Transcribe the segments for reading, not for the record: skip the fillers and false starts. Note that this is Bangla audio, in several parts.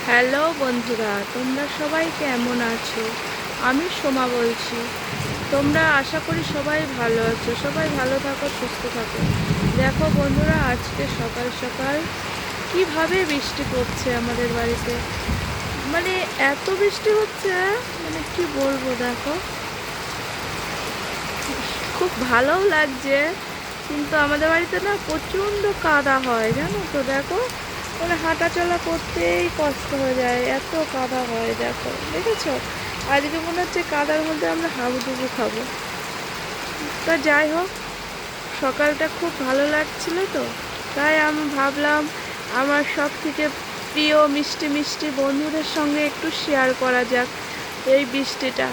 হ্যালো বন্ধুরা, তোমরা সবাই কেমন আছো? আমি সোমা বলছি। তোমরা আশা করি সবাই ভালো আছো। সবাই ভালো থাকো, সুস্থ থাকো। দেখো বন্ধুরা, আজকে সকাল সকাল কিভাবে বৃষ্টি পড়ছে আমাদের বাড়িতে। মানে এত বৃষ্টি হচ্ছে, মানে কি বলবো। দেখো, খুব ভালোও লাগছে, কিন্তু আমাদের বাড়িতে না প্রচণ্ড কাদা হয়, জানো তো। দেখো, মানে হাঁটা চলা করতেই কষ্ট হয়ে যায়, এত কাদা হয়। দেখো, দেখেছো? আজকে মনে হচ্ছে কাদার মধ্যে আমরা হাবুডুবু খাবো। তা যাই হোক, সকালটা খুব ভালো লাগছিল তো, তাই আমি ভাবলাম আমার সব থেকে প্রিয় মিষ্টি মিষ্টি বন্ধুদের সঙ্গে একটু শেয়ার করা যাক এই বৃষ্টিটা।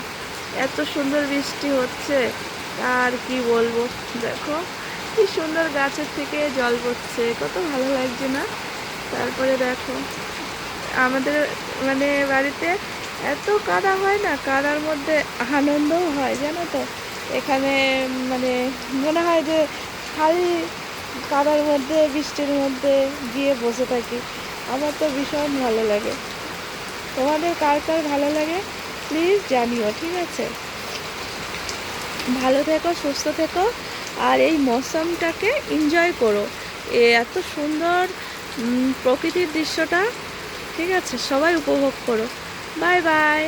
এত সুন্দর বৃষ্টি হচ্ছে, আর কি বলবো। দেখো কি সুন্দর, গাছের থেকে জল পড়ছে, কত ভালো লাগছে না? তারপরে দেখো, আমাদের মানে বাড়িতে এত কাদা হয় না, কাদার মধ্যে আনন্দও হয়, জানো তো। এখানে মানে মনে হয় যে খালি কাদার মধ্যে, বৃষ্টির মধ্যে গিয়ে বসে থাকি। আমার তো ভীষণ ভালো লাগে। তোমাদের কার কার ভালো লাগে প্লিজ জানিও, ঠিক আছে? ভালো থেকো, সুস্থ থেকো, আর এই মৌসুমটাকে এনজয় করো। এত সুন্দর প্রকৃতির দৃশ্যটা, ঠিক আছে? সবাই উপভোগ করো। Bye bye.